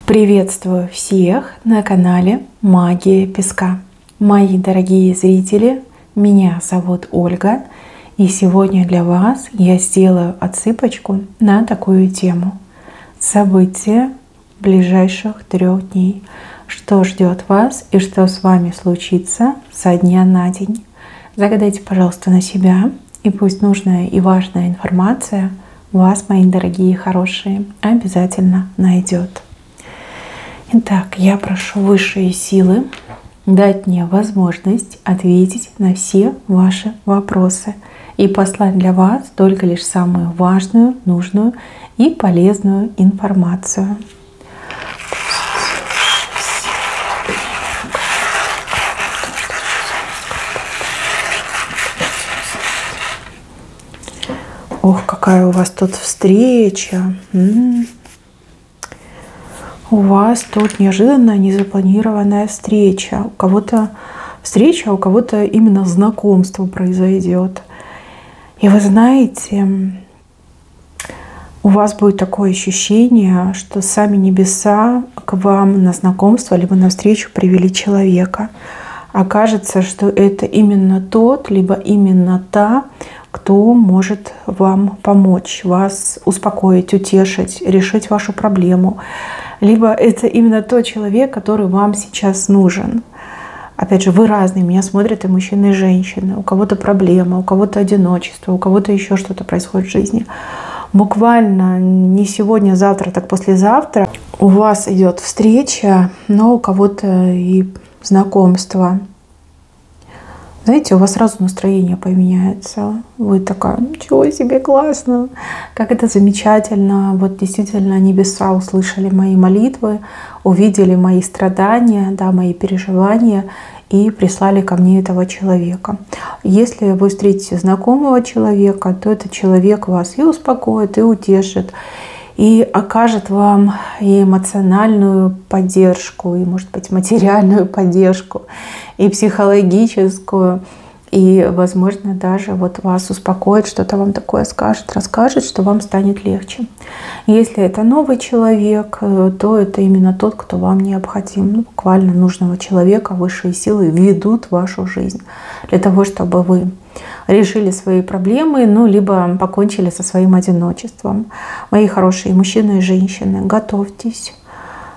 Приветствую всех на канале Магия Песка. Мои дорогие зрители, меня зовут Ольга, и сегодня для вас я сделаю отсыпочку на такую тему. События ближайших 3 дней. Что ждет вас и что с вами случится со дня на день. Загадайте, пожалуйста, на себя, и пусть нужная и важная информация вас, мои дорогие хорошие, обязательно найдет. Итак, я прошу высшие силы дать мне возможность ответить на все ваши вопросы и послать для вас только лишь самую важную, нужную и полезную информацию. Ох, какая у вас тут встреча! У вас тут неожиданная, незапланированная встреча. У кого-то встреча, у кого-то именно знакомство произойдет. И вы знаете, у вас будет такое ощущение, что сами небеса к вам на знакомство либо на встречу привели человека. Окажется, что это именно тот, либо именно та, кто может вам помочь, вас успокоить, утешить, решить вашу проблему. Либо это именно тот человек, который вам сейчас нужен. Опять же, вы разные, меня смотрят и мужчины, и женщины. У кого-то проблема, у кого-то одиночество, у кого-то еще что-то происходит в жизни. Буквально не сегодня, завтра, так послезавтра у вас идет встреча, но у кого-то и знакомство. Знаете, у вас сразу настроение поменяется. Вы такая, ничего себе, классно, как это замечательно. Вот действительно небеса услышали мои молитвы, увидели мои страдания, да, мои переживания и прислали ко мне этого человека. Если вы встретите знакомого человека, то этот человек вас и успокоит, и утешит, и окажет вам и эмоциональную поддержку, и, может быть, материальную поддержку, и психологическую, и, возможно, даже вот вас успокоит, что-то вам такое скажет, расскажет, что вам станет легче. Если это новый человек, то это именно тот, кто вам необходим. Ну, буквально нужного человека высшие силы ведут в вашу жизнь для того, чтобы вы решили свои проблемы, ну, либо покончили со своим одиночеством. Мои хорошие мужчины и женщины, готовьтесь.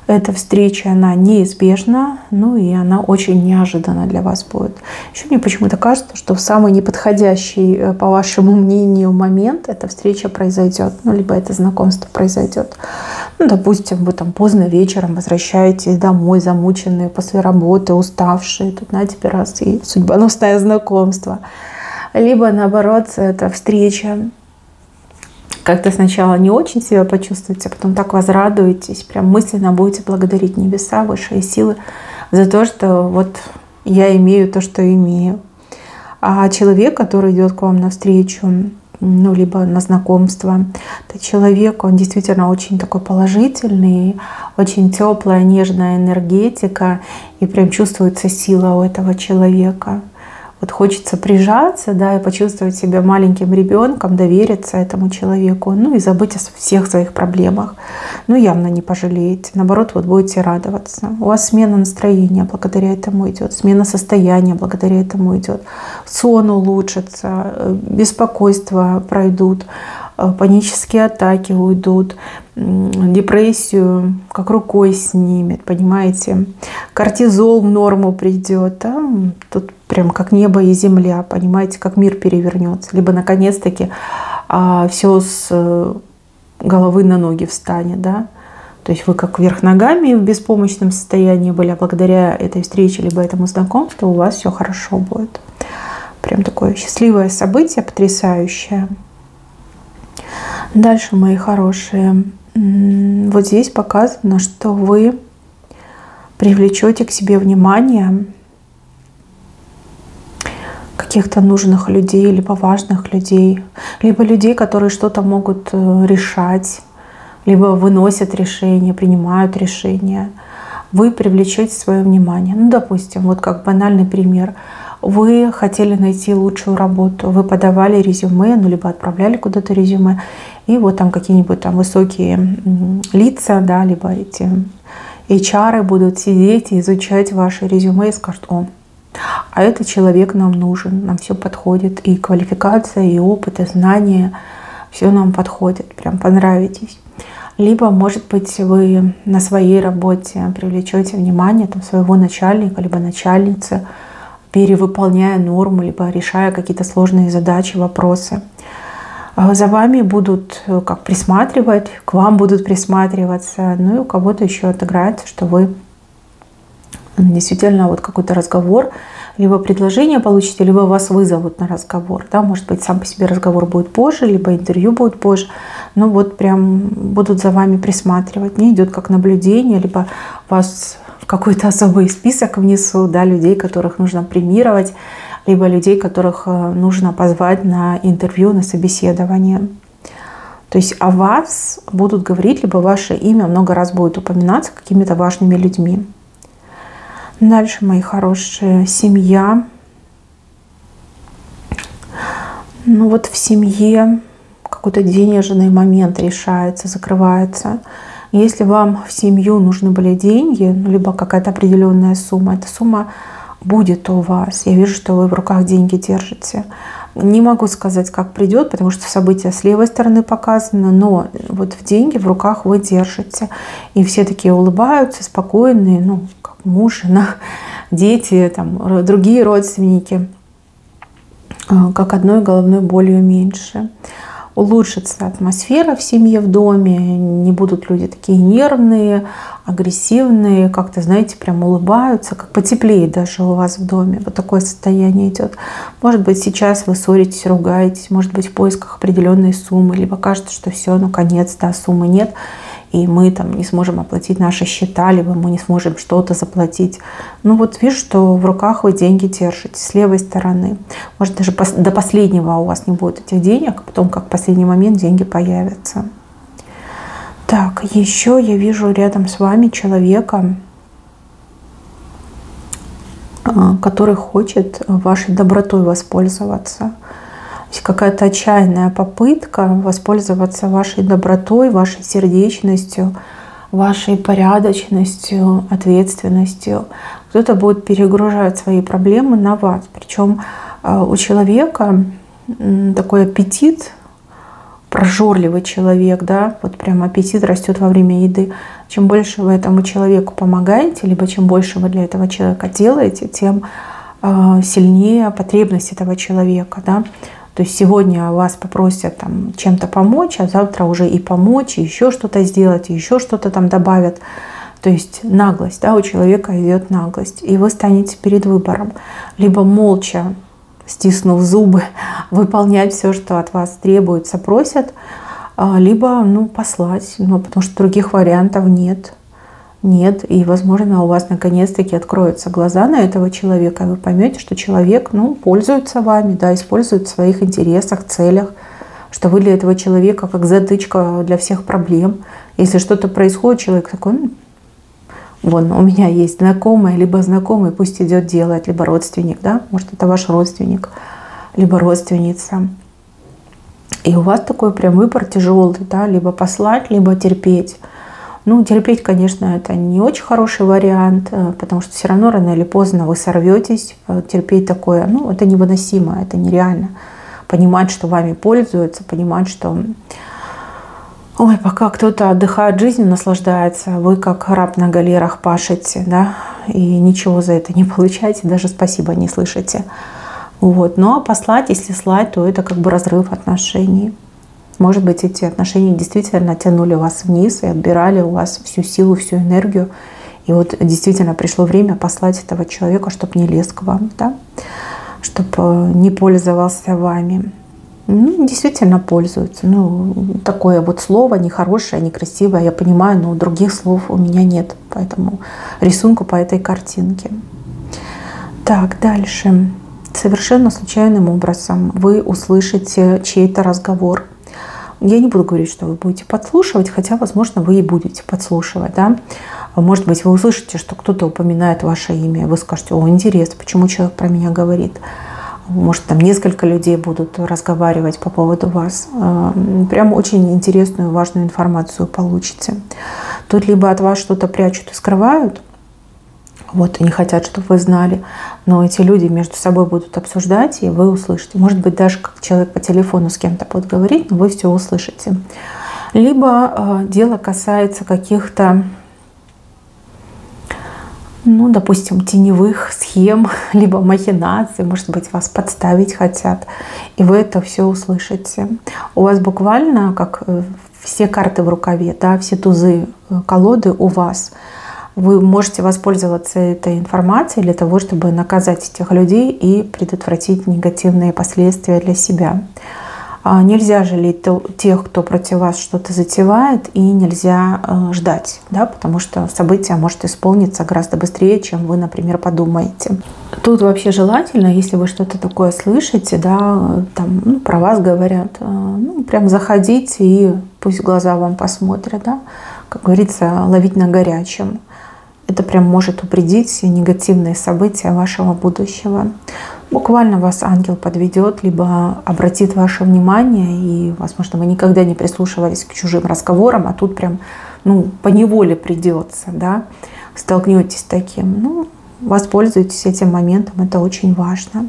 Эта встреча, она неизбежна, ну и она очень неожиданна для вас будет. Еще мне почему-то кажется, что в самый неподходящий, по вашему мнению, момент эта встреча произойдет, ну, либо это знакомство произойдет. Ну, допустим, вы там поздно вечером возвращаетесь домой, замученные после работы, уставшие. Тут, знаете, раз и судьбоносное знакомство. Либо, наоборот, эта встреча как-то сначала не очень себя почувствуете, а потом так возрадуетесь, прям мысленно будете благодарить небеса, высшие силы за то, что вот я имею то, что имею. А человек, который идет к вам навстречу, ну, либо на знакомство, этот человек, он действительно очень такой положительный, очень теплая, нежная энергетика, и прям чувствуется сила у этого человека. Вот хочется прижаться, да, и почувствовать себя маленьким ребенком, довериться этому человеку, ну и забыть о всех своих проблемах. Ну, явно не пожалеете. Наоборот, вот будете радоваться. У вас смена настроения благодаря этому идет, смена состояния благодаря этому идет. Сон улучшится, беспокойства пройдут, панические атаки уйдут, депрессию как рукой снимет, понимаете. Кортизол в норму придет, да? Тут прям как небо и земля, понимаете, как мир перевернется. Либо наконец-таки все с головы на ноги встанет, да. То есть вы как вверх ногами в беспомощном состоянии были, а благодаря этой встрече либо этому знакомству у вас все хорошо будет. Прям такое счастливое событие, потрясающее. Дальше, мои хорошие, вот здесь показано, что вы привлечете к себе внимание каких-то нужных людей, либо важных людей, либо людей, которые что-то могут решать, либо выносят решения, принимают решения. Вы привлечете свое внимание. Ну, допустим, вот как банальный пример. Вы хотели найти лучшую работу, вы подавали резюме, ну, либо отправляли куда-то резюме, И вот там какие-нибудь там высокие лица, да, либо эти HR будут сидеть и изучать ваше резюме и скажут: о, а этот человек нам нужен, нам все подходит, и квалификация, и опыт, и знания, все нам подходит, прям понравитесь. Либо, может быть, вы на своей работе привлечете внимание там своего начальника, либо начальницы, перевыполняя норму, либо решая какие-то сложные задачи, вопросы. За вами будут как присматривать, к вам будут присматриваться, ну и у кого-то еще отыграется, что вы действительно вот какой-то разговор, либо предложение получите, либо вас вызовут на разговор. Да? Может быть, сам по себе разговор будет позже, либо интервью будет позже, но вот прям будут за вами присматривать. Не идет как наблюдение, либо вас в какой-то особый список внесут, да, людей, которых нужно премировать, либо людей, которых нужно позвать на интервью, на собеседование. То есть о вас будут говорить, либо ваше имя много раз будет упоминаться какими-то важными людьми. Дальше, мои хорошие, семья. Ну вот в семье какой-то денежный момент решается, закрывается. Если вам в семью нужны были деньги, либо какая-то определенная сумма, эта сумма будет у вас. Я вижу, что вы в руках деньги держите. Не могу сказать, как придет, потому что события с левой стороны показаны, но вот в деньги в руках вы держите. И все такие улыбаются, спокойные, ну, как муж, жена, дети, там, другие родственники, как одной головной болью меньше. Улучшится атмосфера в семье, в доме, не будут люди такие нервные, агрессивные, как-то, знаете, прям улыбаются, как потеплее даже у вас в доме. Вот такое состояние идет. Может быть, сейчас вы ссоритесь, ругаетесь, может быть, в поисках определенной суммы, либо кажется, что все, ну, конец, да, суммы нет, и мы там не сможем оплатить наши счета, либо мы не сможем что-то заплатить. Ну вот вижу, что в руках вы деньги держите с левой стороны. Может, даже до последнего у вас не будет этих денег, а потом, как в последний момент, деньги появятся. Так, еще я вижу рядом с вами человека, который хочет вашей добротой воспользоваться. То есть какая-то отчаянная попытка воспользоваться вашей добротой, вашей сердечностью, вашей порядочностью, ответственностью. Кто-то будет перегружать свои проблемы на вас. Причем у человека такой аппетит, прожорливый человек, да, вот прям аппетит растет во время еды. Чем больше вы этому человеку помогаете, либо чем больше вы для этого человека делаете, тем сильнее потребность этого человека, да. То есть сегодня вас попросят там чем-то помочь, а завтра уже и помочь, и еще что-то сделать, и еще что-то там добавят. То есть наглость, да, у человека идет наглость. И вы станете перед выбором. Либо молча, стиснув зубы, выполнять все, что от вас требуется, просят, либо, ну, послать, ну, потому что других вариантов нет. Нет, и, возможно, у вас наконец-таки откроются глаза на этого человека, и вы поймете, что человек, ну, пользуется вами, да, использует в своих интересах, целях, что вы для этого человека как затычка для всех проблем. Если что-то происходит, человек такой: ну, вон, у меня есть знакомая, либо знакомый, пусть идет делать, либо родственник, да, может, это ваш родственник, либо родственница. И у вас такой прям выбор тяжелый, да, либо послать, либо терпеть. Ну, терпеть, конечно, это не очень хороший вариант, потому что все равно рано или поздно вы сорветесь. Терпеть такое, ну, это невыносимо, это нереально. Понимать, что вами пользуются, понимать, что, ой, пока кто-то отдыхает жизнью, наслаждается, вы как раб на галерах пашете, да, и ничего за это не получаете, даже спасибо не слышите. Вот. Ну, а послать, если слать, то это как бы разрыв отношений. Может быть, эти отношения действительно тянули вас вниз и отбирали у вас всю силу, всю энергию. И вот действительно пришло время послать этого человека, чтобы не лез к вам, да? Чтобы не пользовался вами. Ну, действительно пользуются. Ну, такое вот слово нехорошее, некрасивое, я понимаю, но других слов у меня нет. Поэтому рисунку по этой картинке. Так, дальше. Совершенно случайным образом вы услышите чей-то разговор. Я не буду говорить, что вы будете подслушивать, хотя, возможно, вы и будете подслушивать. Да? Может быть, вы услышите, что кто-то упоминает ваше имя, вы скажете: о, интересно, почему человек про меня говорит. может, там несколько людей будут разговаривать по поводу вас. Прям очень интересную, важную информацию получите. Тут либо от вас что-то прячут и скрывают, вот, и не хотят, чтобы вы знали, но эти люди между собой будут обсуждать, и вы услышите. Может быть, даже как человек по телефону с кем-то будет говорить, но вы все услышите. Либо дело касается каких-то, ну, допустим, теневых схем, либо махинаций, может быть, вас подставить хотят, и вы это все услышите. У вас буквально, как все карты в рукаве, да, все тузы колоды у вас. Вы можете воспользоваться этой информацией для того, чтобы наказать этих людей и предотвратить негативные последствия для себя. Нельзя жалеть тех, кто против вас что-то затевает, и нельзя ждать, да, потому что событие может исполниться гораздо быстрее, чем вы, например, подумаете. Тут вообще желательно, если вы что-то такое слышите, да, там, ну, про вас говорят, ну, прям заходите и пусть глаза вам посмотрят, да, как говорится, ловить на горячем. Это прям может упредить негативные события вашего будущего. Буквально вас ангел подведет, либо обратит ваше внимание, и, возможно, вы никогда не прислушивались к чужим разговорам, а тут прям, ну, поневоле придется, да, столкнетесь с таким. Ну, воспользуйтесь этим моментом, это очень важно.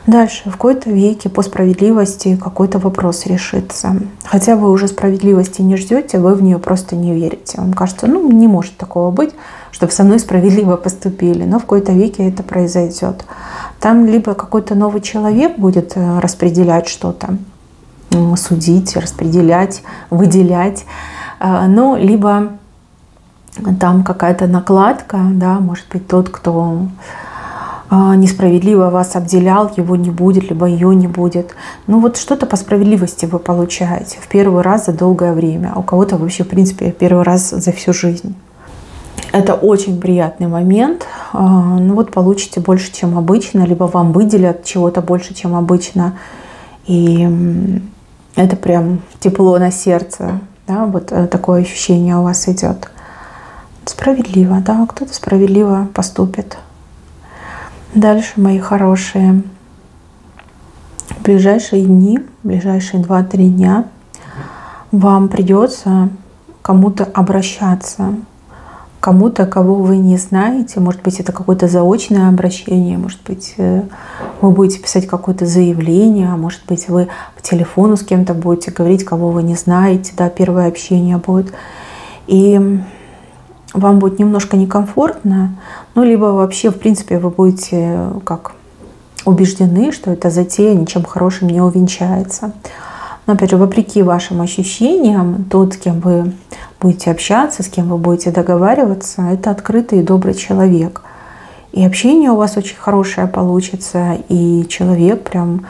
Дальше, в какой-то веке по справедливости какой-то вопрос решится. Хотя вы уже справедливости не ждете, вы в нее просто не верите. Вам кажется, ну, не может такого быть, чтобы со мной справедливо поступили. Но в какой-то веке это произойдет. Там либо какой-то новый человек будет распределять что-то, судить, распределять, выделять, ну, либо там какая-то накладка, да, может быть, тот, кто несправедливо вас обделял, его не будет, либо ее не будет. Ну вот что-то по справедливости вы получаете в первый раз за долгое время, а у кого-то вообще, в принципе, первый раз за всю жизнь. Это очень приятный момент. Ну вот получите больше, чем обычно, либо вам выделят чего-то больше, чем обычно. И это прям тепло на сердце, да, вот такое ощущение у вас идет. Справедливо, да, кто-то справедливо поступит. Дальше, мои хорошие, в ближайшие дни, в ближайшие 2-3 дня вам придется кому-то обращаться, кому-то, кого вы не знаете. Может быть, это какое-то заочное обращение, может быть, вы будете писать какое-то заявление, а может быть, вы по телефону с кем-то будете говорить, кого вы не знаете, да, первое общение будет. И вам будет немножко некомфортно, ну, либо вообще, в принципе, вы будете как убеждены, что эта затея ничем хорошим не увенчается. Но, опять же, вопреки вашим ощущениям, тот, с кем вы будете общаться, с кем вы будете договариваться, это открытый и добрый человек. И общение у вас очень хорошее получится, и человек прям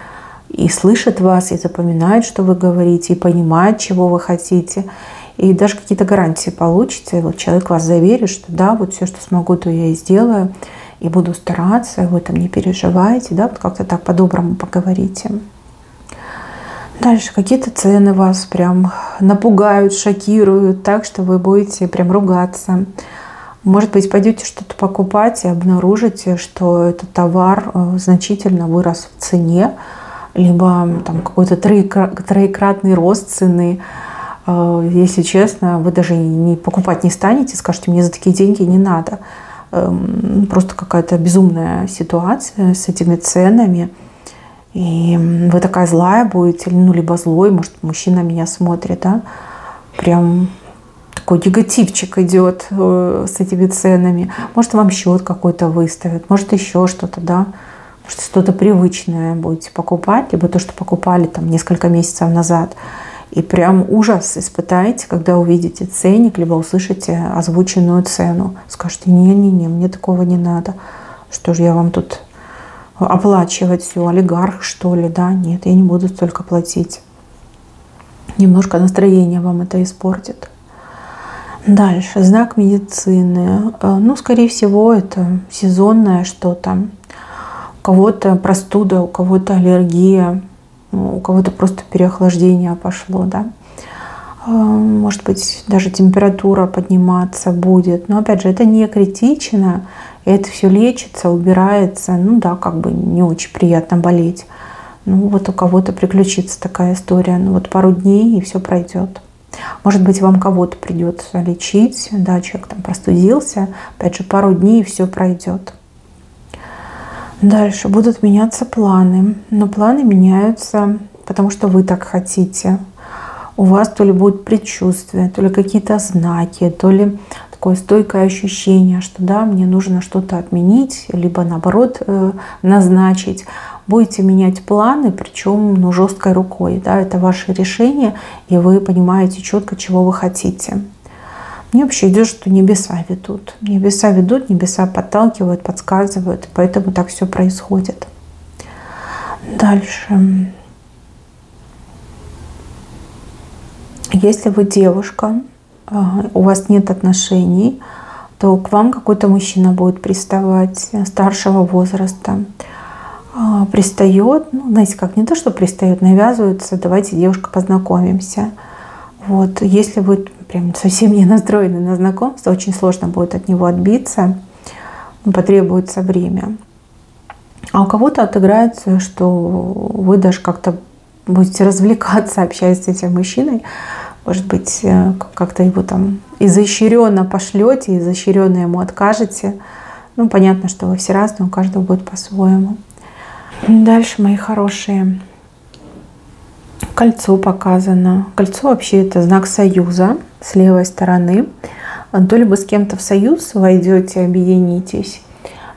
и слышит вас, и запоминает, что вы говорите, и понимает, чего вы хотите. И даже какие-то гарантии получите. Вот человек вас заверит, что да, вот все, что смогу, то я и сделаю, и буду стараться, вы там не переживайте, да, вот как-то так по-доброму поговорите. Дальше какие-то цены вас прям напугают, шокируют, так что вы будете прям ругаться. Может быть, пойдете что-то покупать и обнаружите, что этот товар значительно вырос в цене, либо там какой-то троекратный рост цены. Если честно, вы даже не покупать не станете, скажете, мне за такие деньги не надо. Просто какая-то безумная ситуация с этими ценами. И вы такая злая будете, ну, либо злой, может, мужчина меня смотрит, да, прям такой негативчик идет с этими ценами. Может, вам счет какой-то выставят, может, еще что-то, да, может, что-то привычное будете покупать, либо то, что покупали там несколько месяцев назад. И прям ужас испытаете, когда увидите ценник, либо услышите озвученную цену. Скажете, не-не-не, мне такого не надо. Что же я вам тут оплачивать все, олигарх, что ли, да? Нет, я не буду столько платить. Немножко настроение вам это испортит. Дальше, знак медицины. Ну, скорее всего, это сезонное что-то. У кого-то простуда, у кого-то аллергия. У кого-то просто переохлаждение пошло, да. Может быть, даже температура подниматься будет. Но опять же, это не критично. И это все лечится, убирается. Ну да, как бы не очень приятно болеть. Ну вот у кого-то приключится такая история. Ну вот пару дней и все пройдет. Может быть, вам кого-то придется лечить. Да, человек там простудился. Опять же, пару дней и все пройдет. Дальше будут меняться планы. Но планы меняются, потому что вы так хотите. У вас то ли будет предчувствие, то ли какие-то знаки, то ли такое стойкое ощущение, что да, мне нужно что-то отменить, либо наоборот назначить. Будете менять планы, причем ну, жесткой рукой. Да, это ваше решение, и вы понимаете четко, чего вы хотите. Мне вообще идет, что небеса ведут. Небеса ведут, небеса подталкивают, подсказывают, поэтому так все происходит. Дальше. Если вы девушка, у вас нет отношений, то к вам какой-то мужчина будет приставать старшего возраста. Пристает, ну, знаете, как не то, что пристает, навязывается, давайте, девушка, познакомимся. Вот. Если вы прям совсем не настроены на знакомство, очень сложно будет от него отбиться, потребуется время. А у кого-то отыграется, что вы даже как-то будете развлекаться, общаясь с этим мужчиной. Может быть, как-то его там изощренно пошлете, изощренно ему откажете. Ну, понятно, что вы все разные, у каждого будет по-своему. Дальше, мои хорошие, кольцо показано. Кольцо вообще это знак союза с левой стороны. То ли вы с кем-то в союз войдете, объединитесь,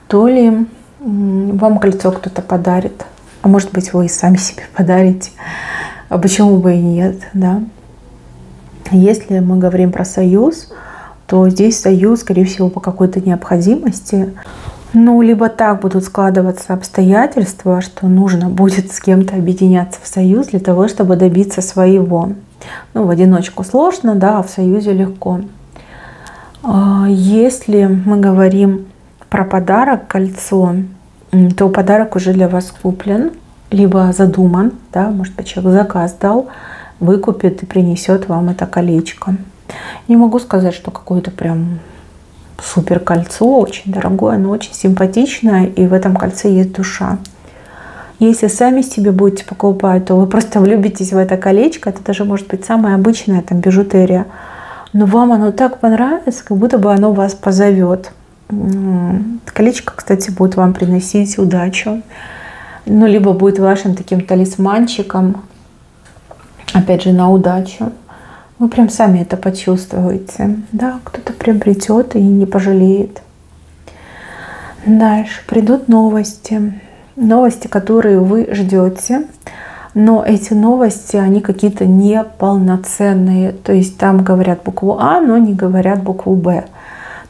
то ли вам кольцо кто-то подарит. А может быть, вы и сами себе подарите. А почему бы и нет, да? Если мы говорим про союз, то здесь союз, скорее всего, по какой-то необходимости. Ну, либо так будут складываться обстоятельства, что нужно будет с кем-то объединяться в союз для того, чтобы добиться своего. Ну, в одиночку сложно, да, а в союзе легко. Если мы говорим про подарок, кольцо, то подарок уже для вас куплен, либо задуман, да, может быть, человек заказ дал, выкупит и принесет вам это колечко. Не могу сказать, что какое-то прям супер кольцо, очень дорогое, но очень симпатичное, и в этом кольце есть душа. Если сами себе будете покупать, то вы просто влюбитесь в это колечко. Это даже может быть самая обычная там бижутерия, но вам оно так понравится, как будто бы оно вас позовет. Колечко, кстати, будет вам приносить удачу, ну либо будет вашим таким талисманчиком, опять же, на удачу. Вы прям сами это почувствуете. Да, кто-то приобретет и не пожалеет. Дальше придут новости. Новости, которые вы ждете. Но эти новости, они какие-то неполноценные. То есть там говорят букву А, но не говорят букву Б.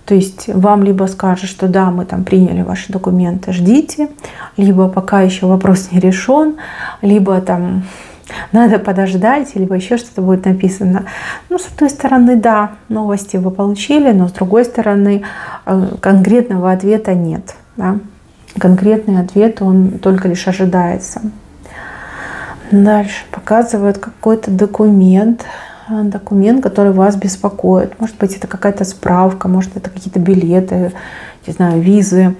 То есть вам либо скажут, что да, мы там приняли ваши документы, ждите. Либо пока еще вопрос не решен. Либо там надо подождать, либо еще что-то будет написано. Ну, с одной стороны, да, новости вы получили, но с другой стороны, конкретного ответа нет. Да? Конкретный ответ, он только лишь ожидается. Дальше показывают какой-то документ, который вас беспокоит. Может быть, это какая-то справка, может, это какие-то билеты, не знаю, визы,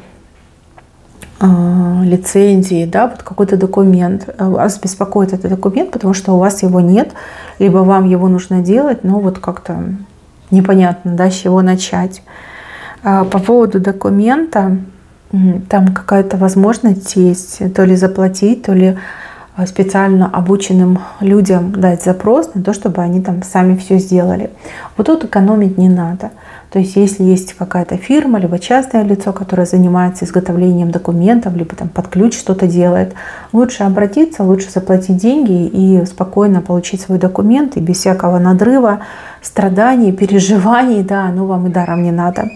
лицензии, да, вот какой-то документ. Вас беспокоит этот документ, потому что у вас его нет, либо вам его нужно делать, но вот как-то непонятно, да, с чего начать. По поводу документа, там какая-то возможность есть, то ли заплатить, то ли специально обученным людям дать запрос на то, чтобы они там сами все сделали. Вот тут экономить не надо. То есть если есть какая-то фирма, либо частное лицо, которое занимается изготовлением документов, либо там под ключ что-то делает, лучше обратиться, лучше заплатить деньги и спокойно получить свой документ, и без всякого надрыва, страданий, переживаний, да, оно вам и даром не надо.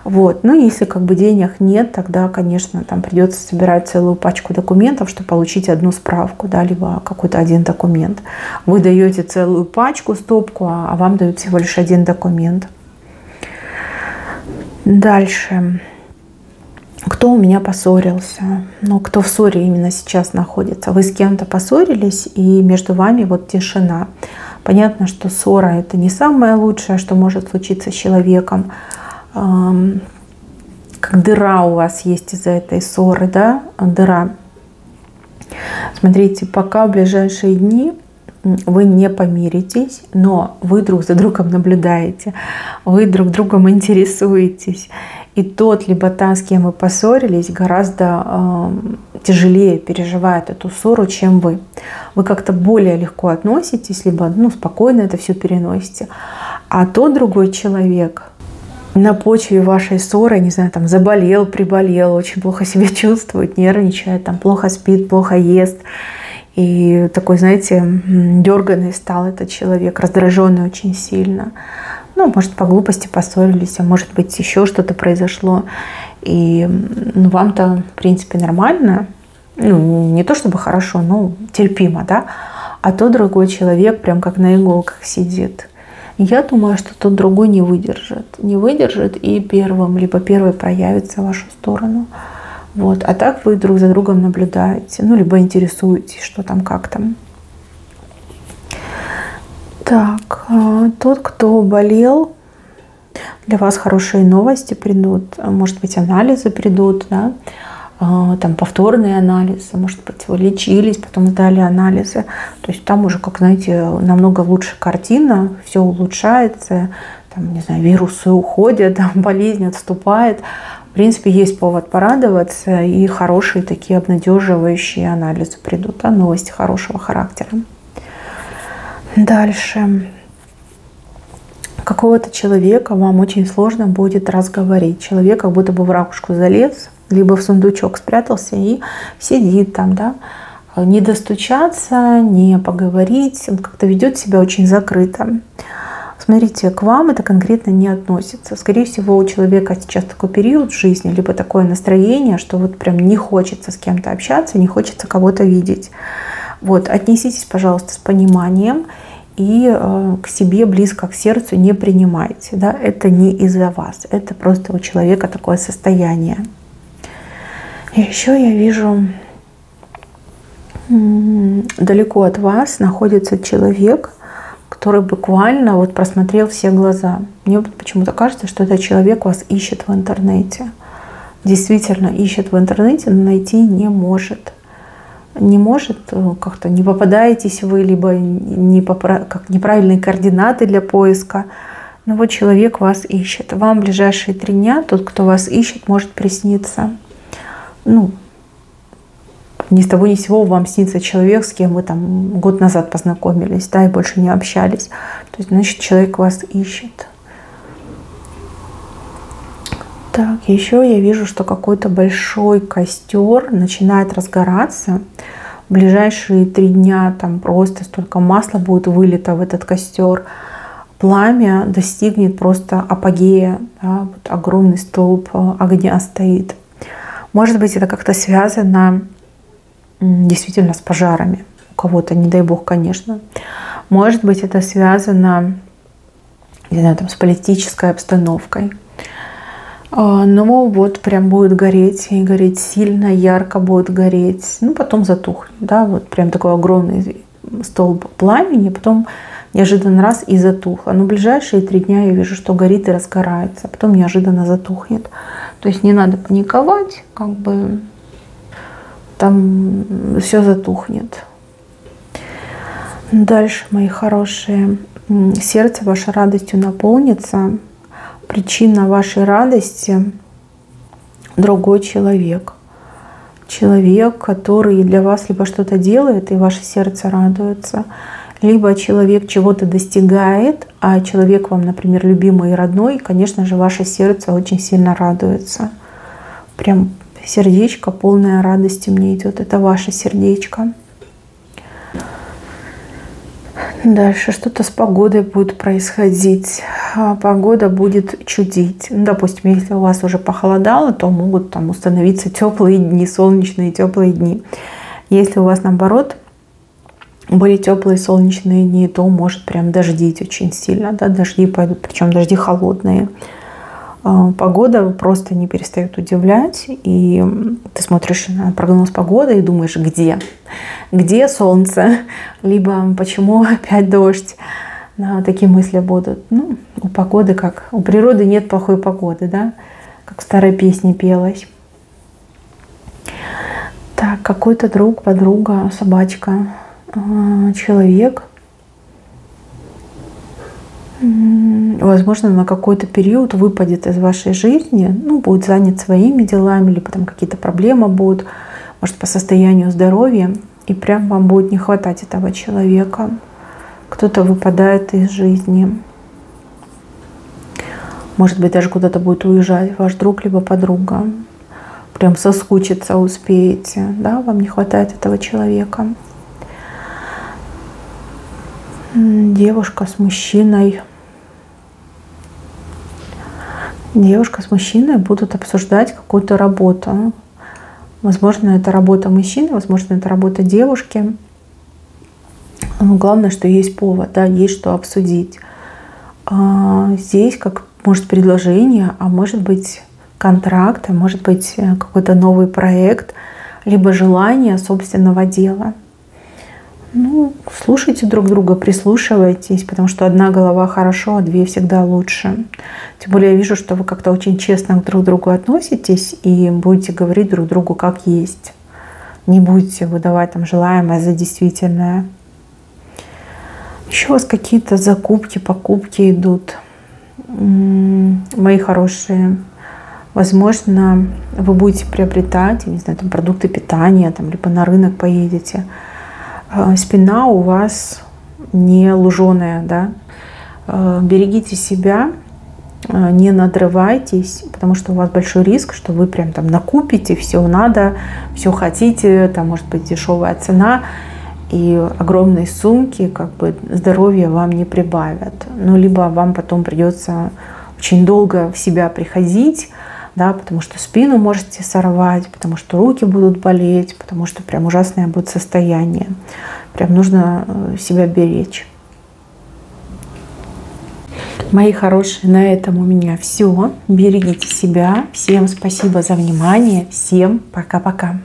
Вот. Ну, если как бы денег нет, тогда, конечно, там придется собирать целую пачку документов, чтобы получить одну справку, да, либо какой-то один документ. Вы даете целую пачку, стопку, а вам дают всего лишь один документ. Дальше. Кто у меня поссорился? Ну, кто в ссоре именно сейчас находится? Вы с кем-то поссорились, и между вами вот тишина. Понятно, что ссора — это не самое лучшее, что может случиться с человеком. как дыра у вас есть из-за этой ссоры, да, дыра. Смотрите, пока в ближайшие дни вы не помиритесь, но вы друг за другом наблюдаете, вы друг другом интересуетесь. И тот, либо та, с кем вы поссорились, гораздо тяжелее переживает эту ссору, чем вы. Вы как-то более легко относитесь, либо спокойно это все переносите. А тот другой человек на почве вашей ссоры, не знаю, там заболел, приболел, очень плохо себя чувствует, нервничает, там плохо спит, плохо ест. И такой, знаете, дерганный стал этот человек, раздраженный очень сильно. Может, по глупости поссорились, а может быть, еще что-то произошло. И вам-то, в принципе, нормально. Не то чтобы хорошо, но терпимо, да? А тот другой человек прям как на иголках сидит. Я думаю, что тот другой не выдержит. Не выдержит и первым, либо первый проявится в вашу сторону. Вот. А так вы друг за другом наблюдаете, либо интересуетесь, что там, как там. Так, тот, кто болел, для вас хорошие новости придут, может быть, анализы придут, да, там повторные анализы, может быть, вы лечились, потом сдали анализы. То есть там уже, как знаете, намного лучше картина, все улучшается, там, не знаю, вирусы уходят, там, болезнь отступает. В принципе, есть повод порадоваться, и хорошие такие обнадеживающие анализы придут, да, новости хорошего характера. Дальше. Какого-то человека вам очень сложно будет разговорить. Человек как будто бы в ракушку залез, либо в сундучок спрятался и сидит там, да. Не достучаться, не поговорить, он как-то ведет себя очень закрыто. Смотрите, к вам это конкретно не относится. Скорее всего, у человека сейчас такой период в жизни, либо такое настроение, что вот прям не хочется с кем-то общаться, не хочется кого-то видеть. Вот, отнеситесь, пожалуйста, с пониманием и к себе близко, к сердцу не принимайте. Да? Это не из-за вас, это просто у человека такое состояние. И еще я вижу, далеко от вас находится человек, который буквально вот просмотрел все глаза. Мне почему-то кажется, что этот человек вас ищет в интернете. Действительно ищет в интернете, но найти не может. Не может, как-то не попадаетесь вы, либо как неправильные координаты для поиска. Но вот человек вас ищет. Вам в ближайшие 3 дня тот, кто вас ищет, может присниться. Ни с того ни с сего вам снится человек, с кем вы там год назад познакомились, да, и больше не общались. То есть, значит, человек вас ищет. Так, еще я вижу, что какой-то большой костер начинает разгораться. В ближайшие 3 дня там просто столько масла будет вылито в этот костер. Пламя достигнет просто апогея. Да, вот огромный столб огня стоит. Может быть, это как-то связано действительно с пожарами. У кого-то, не дай бог, конечно. Может быть, это связано, не знаю, там, с политической обстановкой. Но вот прям будет гореть, и гореть сильно, ярко будет гореть. Потом затухнет, да, вот прям такой огромный столб пламени, потом неожиданно раз и затухло. Но в ближайшие 3 дня я вижу, что горит и разгорается, потом неожиданно затухнет. То есть не надо паниковать, как бы там все затухнет. Дальше, мои хорошие, сердце ваше радостью наполнится. Причина вашей радости – другой человек. Человек, который для вас либо что-то делает, и ваше сердце радуется, либо человек чего-то достигает, а человек вам, например, любимый и родной, и, конечно же, ваше сердце очень сильно радуется. Прям сердечко полное радости мне идет. Это ваше сердечко. Дальше что-то с погодой будет происходить. Погода будет чудить. Допустим, если у вас уже похолодало, то могут там установиться теплые дни, солнечные теплые дни. Если у вас наоборот были теплые солнечные дни, то может прям дождить очень сильно. Да? Дожди пойдут, причем дожди холодные. Погода просто не перестает удивлять. И ты смотришь на прогноз погоды и думаешь, где? Где солнце? Либо почему опять дождь? Да, такие мысли будут. У погоды как? У природы нет плохой погоды, да? как в старой песне пелось. Так, какой-то друг, подруга, собачка, человек. Возможно, на какой-то период выпадет из вашей жизни, ну, будет занят своими делами, либо там какие-то проблемы будут, может, по состоянию здоровья, и прям вам будет не хватать этого человека. Кто-то выпадает из жизни. Может быть, даже куда-то будет уезжать ваш друг либо подруга. Прям соскучиться успеете, да, вам не хватает этого человека. Девушка с мужчиной. Девушка с мужчиной будут обсуждать какую-то работу. Возможно, это работа мужчины, возможно, это работа девушки. Но главное, что есть повод, да, есть что обсудить. Здесь как может предложение, а может быть контракт, а может быть какой-то новый проект, либо желание собственного дела. Ну, слушайте друг друга, прислушивайтесь, потому что одна голова хорошо, а две всегда лучше. Тем более я вижу, что вы как-то очень честно друг к другу относитесь и будете говорить друг другу как есть. Не будете выдавать там желаемое за действительное. Еще у вас какие-то закупки, покупки идут, мои хорошие. Возможно, вы будете приобретать, не знаю, там продукты питания, там, либо на рынок поедете. Спина у вас не луженая, да. Берегите себя, не надрывайтесь, потому что у вас большой риск, что вы прям там накупите, все надо, все хотите, там может быть дешевая цена, и огромные сумки, как бы здоровья вам не прибавят. Ну, либо вам потом придется очень долго в себя приходить, да, потому что спину можете сорвать, потому что руки будут болеть, потому что прям ужасное будет состояние. Прям нужно себя беречь. Мои хорошие, на этом у меня все. Берегите себя. Всем спасибо за внимание. Всем пока-пока.